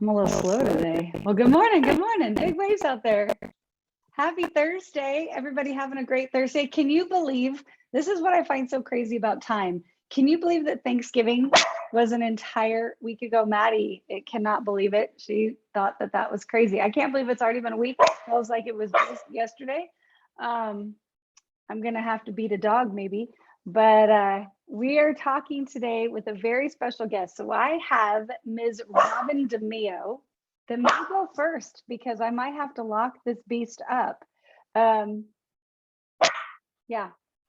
I'm a little slow today. Well, good morning. Good morning. Big waves out there. Happy Thursday. Everybody having a great Thursday. Can you believe this is what I find so crazy about time? Can you believe that Thanksgiving was an entire week ago? Maddie, it cannot believe it. She thought that that was crazy. I can't believe it's already been a week. It feels like it was just yesterday. I'm going to have to beat a dog maybe, but we are talking today with a very special guest. So I have Ms. Robin DeMio. Then me go first because I might have to lock this beast up. Yeah,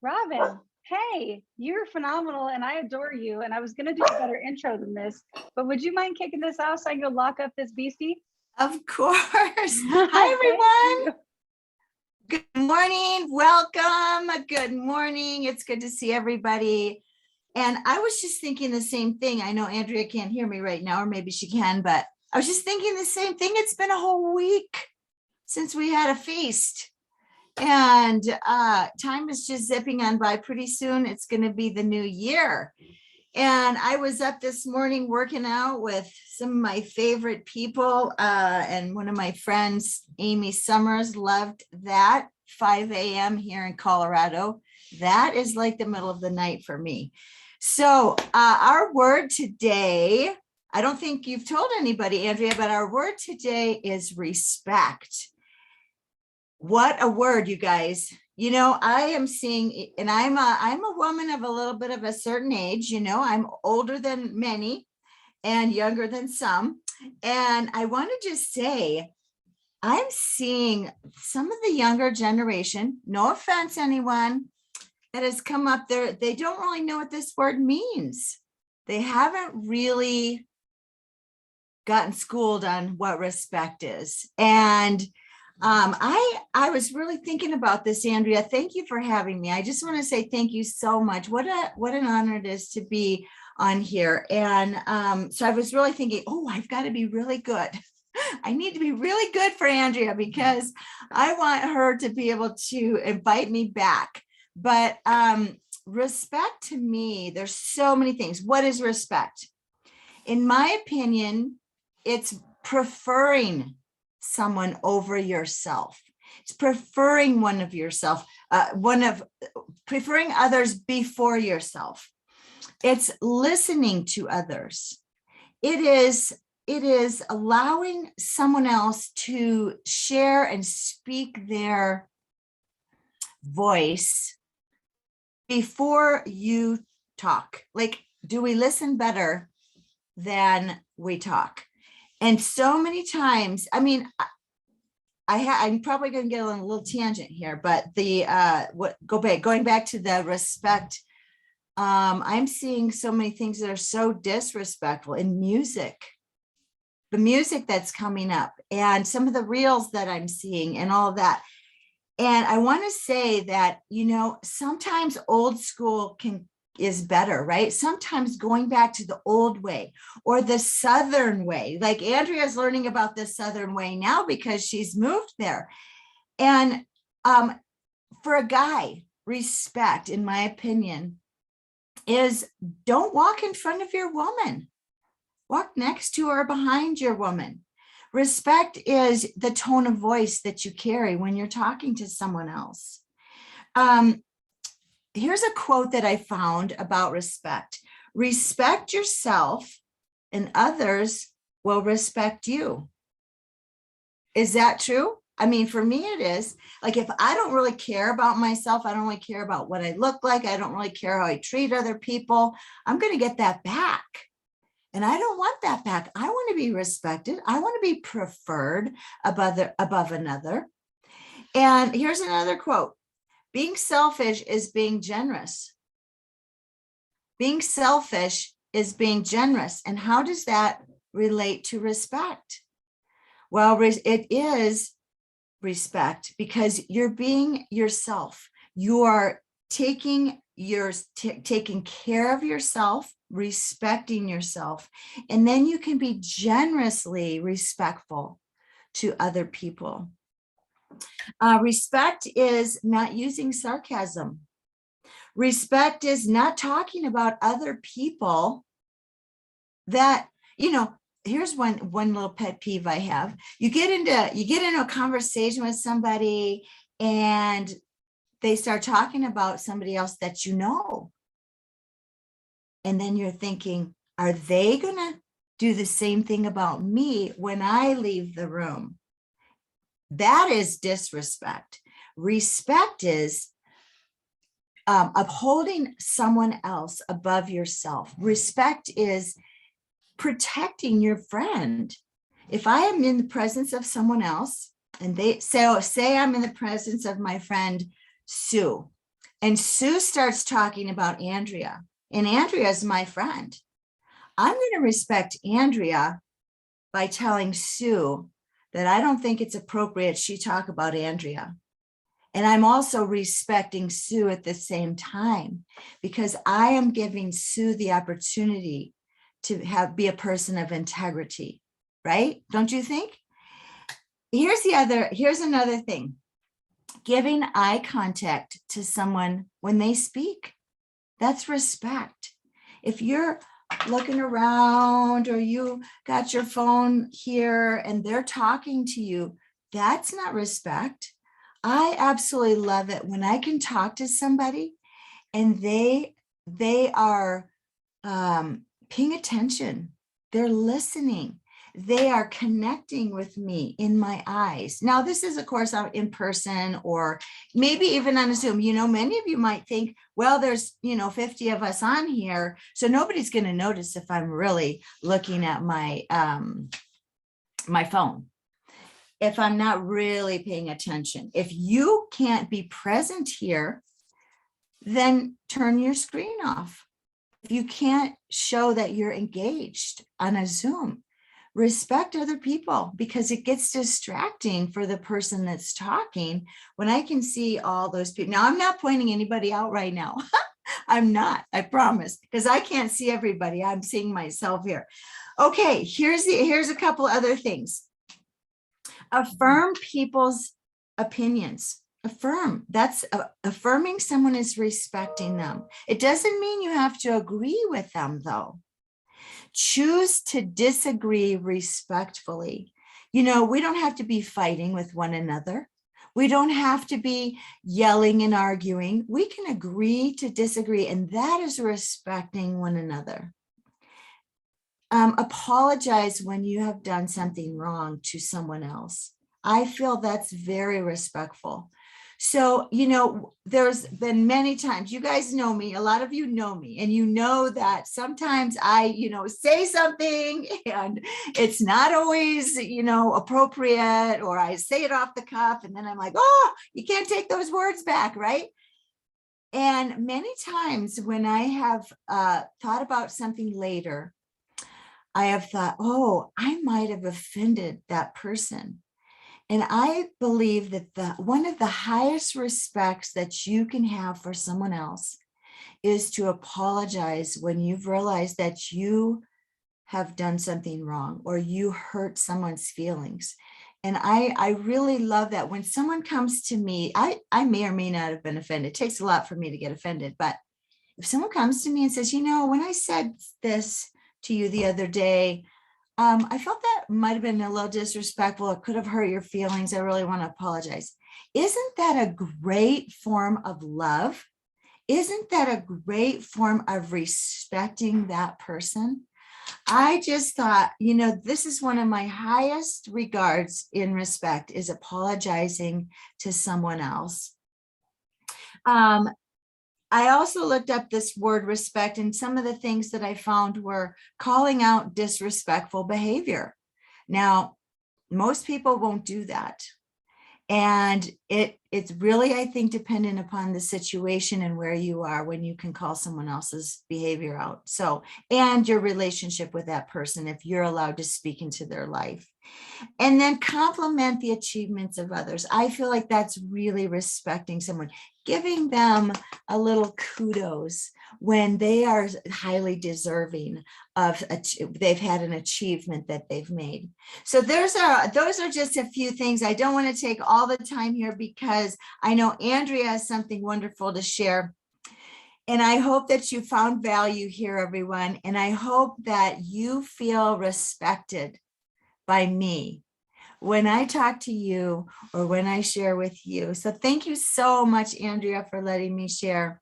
Robin, hey, you're phenomenal and I adore you. And I was going to do a better intro than this, but would you mind kicking this out so I can go lock up this beastie? Of course. Hi, everyone. Good morning. Welcome. Good morning. It's good to see everybody. And I was just thinking the same thing. I know Andrea can't hear me right now, or maybe she can, but I was just thinking the same thing. It's been a whole week since we had a feast. And time is just zipping on by. Pretty soon it's going to be the new year. And I was up this morning working out with some of my favorite people. And one of my friends, Amy Summers, loved that. 5 a.m. here in Colorado. That is like the middle of the night for me. So our word today, I don't think you've told anybody, Andrea, but our word today is respect. What a word, you guys. You know, I am seeing, and I'm a woman of a little bit of a certain age, you know, I'm older than many and younger than some. And I want to just say, I'm seeing some of the younger generation, no offense, anyone that has come up there, they don't really know what this word means. They haven't really gotten schooled on what respect is. And I was really thinking about this, Andrea. Thank you for having me. I just want to say thank you so much. What an honor it is to be on here. And so I was really thinking, oh, I've got to be really good. I need to be really good for Andrea because I want her to be able to invite me back. But respect to me, there's so many things. What is respect? In my opinion, it's preferring someone over yourself. It's preferring one of yourself, preferring others before yourself. It's listening to others. It is allowing someone else to share and speak their voice before you talk. Like, do we listen better than we talk? And so many times, I mean, I'm probably going to get on a little tangent here, but going back to the respect, I'm seeing so many things that are so disrespectful in music, the music that's coming up, and some of the reels that I'm seeing, and all of that. And I want to say that, you know, sometimes old school is better, right? Sometimes going back to the old way or the Southern way, like Andrea's learning about the Southern way now because she's moved there. And for a guy, respect, in my opinion, is don't walk in front of your woman. Walk next to or behind your woman. Respect is the tone of voice that you carry when you're talking to someone else. Here's a quote that I found about respect. Respect yourself and others will respect you. Is that true? I mean, for me, it is. Like, if I don't really care about myself, I don't really care about what I look like, I don't really care how I treat other people, I'm going to get that back. And I don't want that back. I want to be respected. I want to be preferred above another. And here's another quote. Being selfish is being generous. Being selfish is being generous. And how does that relate to respect? Well, it is respect because you're being yourself. You are taking care of yourself, respecting yourself, and then you can be generously respectful to other people. Respect is not using sarcasm. Respect is not talking about other people that, you know, here's one little pet peeve I have. You get into a conversation with somebody and they start talking about somebody else that you know. And then you're thinking, are they gonna do the same thing about me when I leave the room? That is disrespect. Respect is upholding someone else above yourself. Respect is protecting your friend. If I am in the presence of someone else, and say I'm in the presence of my friend Sue, and Sue starts talking about Andrea, and Andrea is my friend, I'm going to respect Andrea by telling Sue that I don't think it's appropriate she talk about Andrea. And I'm also respecting Sue at the same time, because I am giving Sue the opportunity to be a person of integrity, right? Don't you think? Here's another thing. Giving eye contact to someone when they speak, that's respect. If you're looking around or you got your phone here and they're talking to you, that's not respect. I absolutely love it when I can talk to somebody and they are paying attention. They're listening. They are connecting with me in my eyes. Now, this is, of course, out in person or maybe even on a Zoom. Many of you might think, well, there's, 50 of us on here, so nobody's going to notice if I'm really looking at my my phone, if I'm not really paying attention. If you can't be present here, then turn your screen off. If you can't show that you're engaged on a Zoom, respect other people, because it gets distracting for the person that's talking when I can see all those people. Now, I'm not pointing anybody out right now. I'm not, I promise, because I can't see everybody. I'm seeing myself here. Okay, here's a couple other things. Affirm people's opinions. Affirming someone is respecting them. It doesn't mean you have to agree with them, though. Choose to disagree respectfully. We don't have to be fighting with one another. We don't have to be yelling and arguing. We can agree to disagree, and that is respecting one another. Apologize when you have done something wrong to someone else. I feel that's very respectful. So, there's been many times, you guys know me, a lot of you know me, and you know that sometimes I, say something and it's not always, appropriate, or I say it off the cuff and then I'm like, oh, you can't take those words back, right? And many times when I have thought about something later, I have thought, oh, I might have offended that person. And I believe that one of the highest respects that you can have for someone else is to apologize when you've realized that you have done something wrong or you hurt someone's feelings. And I really love that when someone comes to me, I may or may not have been offended. It takes a lot for me to get offended. But if someone comes to me and says, when I said this to you the other day, I felt that might have been a little disrespectful. It could have hurt your feelings. I really want to apologize. Isn't that a great form of love? Isn't that a great form of respecting that person? I just thought, this is one of my highest regards in respect, is apologizing to someone else. I also looked up this word respect, and some of the things that I found were calling out disrespectful behavior. Now, most people won't do that. And it's really, I think, dependent upon the situation and where you are when you can call someone else's behavior out. So, and your relationship with that person, if you're allowed to speak into their life. And then compliment the achievements of others. I feel like that's really respecting someone, giving them a little kudos when they are highly deserving of, they've had an achievement that they've made. So those are just a few things. I don't want to take all the time here because I know Andrea has something wonderful to share. And I hope that you found value here, everyone. And I hope that you feel respected by me when I talk to you or when I share with you. So thank you so much, Andrea, for letting me share.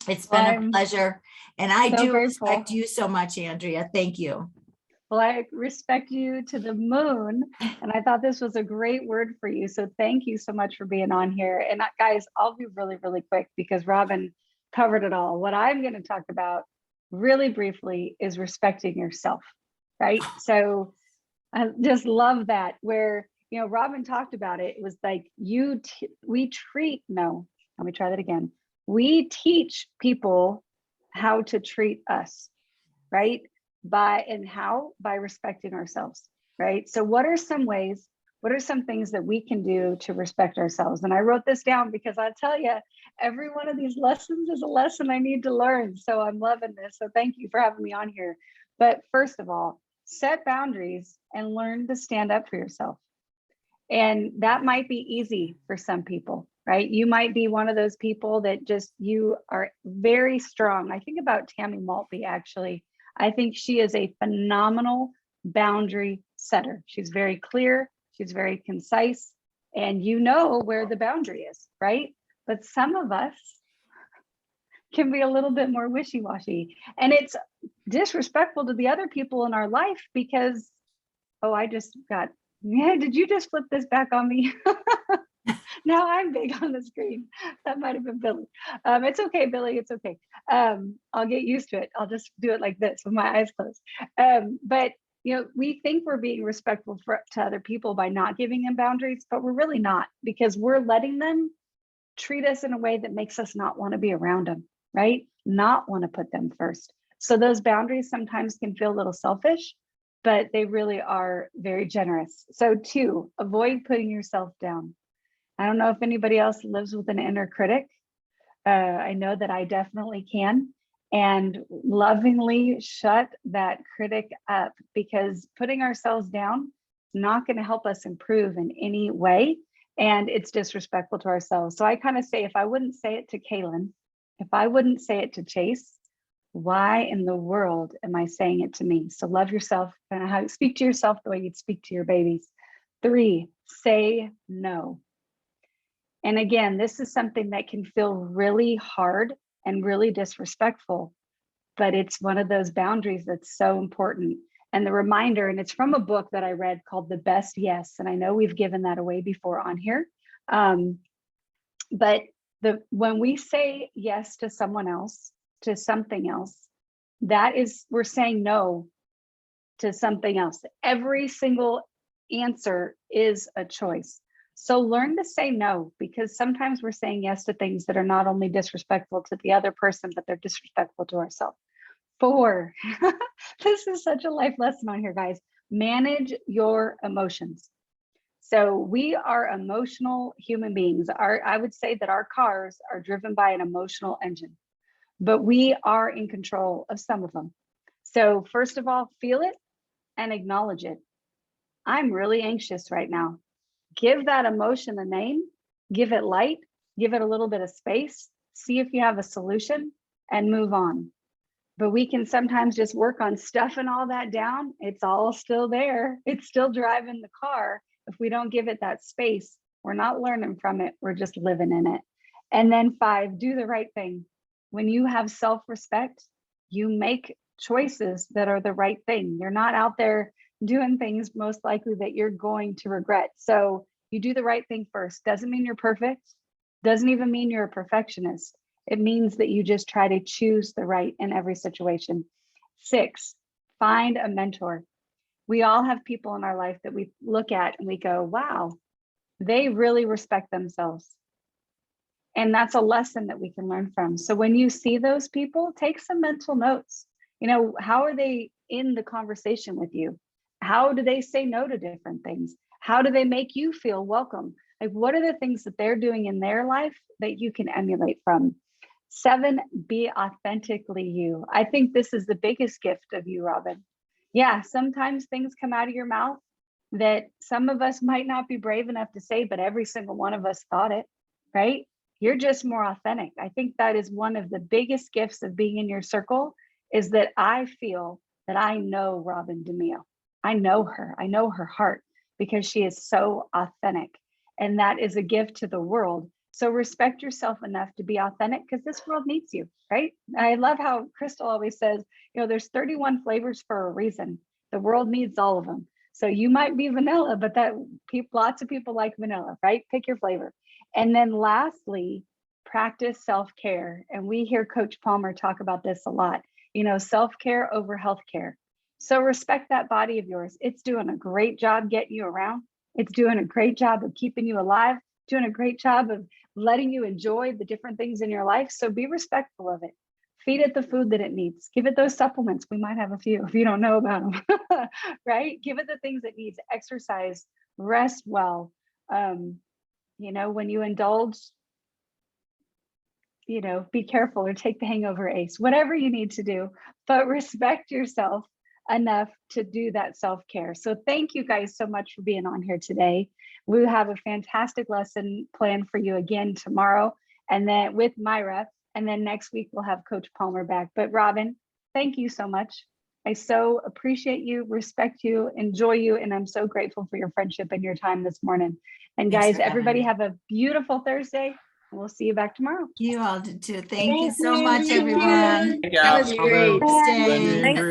It's been a I'm pleasure. And I so do grateful. respect you so much, Andrea. Thank you. Well, I respect you to the moon. And I thought this was a great word for you. So thank you so much for being on here. And guys, I'll be really, really quick because Robin covered it all. What I'm going to talk about really briefly is respecting yourself, right? So I just love that where, Robin talked about it. It was like let me try that again. We teach people how to treat us, right? By respecting ourselves, right? So what are some things that we can do to respect ourselves? And I wrote this down because I tell you, every one of these lessons is a lesson I need to learn. So I'm loving this. So thank you for having me on here. But first of all, set boundaries and learn to stand up for yourself. And that might be easy for some people, right? You might be one of those people that you are very strong. I think about Tammy Maltby, actually. I think she is a phenomenal boundary setter. She's very clear, she's very concise, and you know where the boundary is, right? But some of us can be a little bit more wishy-washy. And it's disrespectful to the other people in our life because, did you just flip this back on me? Now I'm big on the screen. That might have been Billy. It's okay, Billy, it's okay. I'll get used to it. I'll just do it like this with my eyes closed. But we think we're being respectful to other people by not giving them boundaries, but we're really not, because we're letting them treat us in a way that makes us not want to be around them, right? Not want to put them first. So those boundaries sometimes can feel a little selfish, but they really are very generous. So 2, avoid putting yourself down. I don't know if anybody else lives with an inner critic. I know that I definitely can. And lovingly shut that critic up, because putting ourselves down is not going to help us improve in any way. And it's disrespectful to ourselves. So I kind of say, if I wouldn't say it to Kaylin, if I wouldn't say it to Chase, why in the world am I saying it to me? So love yourself, and speak to yourself the way you'd speak to your babies. 3, say no. And again, this is something that can feel really hard and really disrespectful, but it's one of those boundaries that's so important. And the reminder, and it's from a book that I read called The Best Yes. And I know we've given that away before on here. But when we say yes to someone else, to something else, we're saying no to something else. Every single answer is a choice. So learn to say no, because sometimes we're saying yes to things that are not only disrespectful to the other person, but they're disrespectful to ourselves. 4, this is such a life lesson on here, guys. Manage your emotions. So we are emotional human beings. I would say that our cars are driven by an emotional engine, but we are in control of some of them. So first of all, feel it and acknowledge it. I'm really anxious right now. Give that emotion a name, give it light, give it a little bit of space, see if you have a solution, and move on. But we can sometimes just work on stuffing all that down. It's all still there. It's still driving the car. If we don't give it that space, we're not learning from it. We're just living in it. And then 5, do the right thing. When you have self-respect, you make choices that are the right thing. You're not out there doing things most likely that you're going to regret. So you do the right thing first. Doesn't mean you're perfect. Doesn't even mean you're a perfectionist. It means that you just try to choose the right in every situation. 6, find a mentor. We all have people in our life that we look at and we go, wow, they really respect themselves. And that's a lesson that we can learn from. So when you see those people, take some mental notes. How are they in the conversation with you? How do they say no to different things? How do they make you feel welcome? Like, what are the things that they're doing in their life that you can emulate from? 7, be authentically you. I think this is the biggest gift of you, Robin. Yeah, sometimes things come out of your mouth that some of us might not be brave enough to say, but every single one of us thought it, right? You're just more authentic. I think that is one of the biggest gifts of being in your circle, is that I feel that I know Robin DeMio. I know her heart, because she is so authentic. And that is a gift to the world. So respect yourself enough to be authentic, because this world needs you, right? I love how Crystal always says, there's 31 flavors for a reason. The world needs all of them. So you might be vanilla, but lots of people like vanilla, right? Pick your flavor. And then lastly, practice self-care. And we hear Coach Palmer talk about this a lot, self-care over healthcare. So respect that body of yours. It's doing a great job getting you around. It's doing a great job of keeping you alive, doing a great job of letting you enjoy the different things in your life. So be respectful of it. Feed it the food that it needs. Give it those supplements. We might have a few if you don't know about them, right? Give it the things it needs. Exercise, rest well. When you indulge, be careful, or take the hangover ace, whatever you need to do, but respect yourself enough to do that self-care. So thank you guys so much for being on here today. We have a fantastic lesson planned for you again tomorrow, and then with Myra, and then next week we'll have Coach Palmer back. But Robin, thank you so much. I so appreciate you, respect you, enjoy you, and I'm so grateful for your friendship and your time this morning. And guys, everybody have a beautiful Thursday. We'll see you back tomorrow. You all did too. Thank you so much, everyone. Have a great day. Thanks.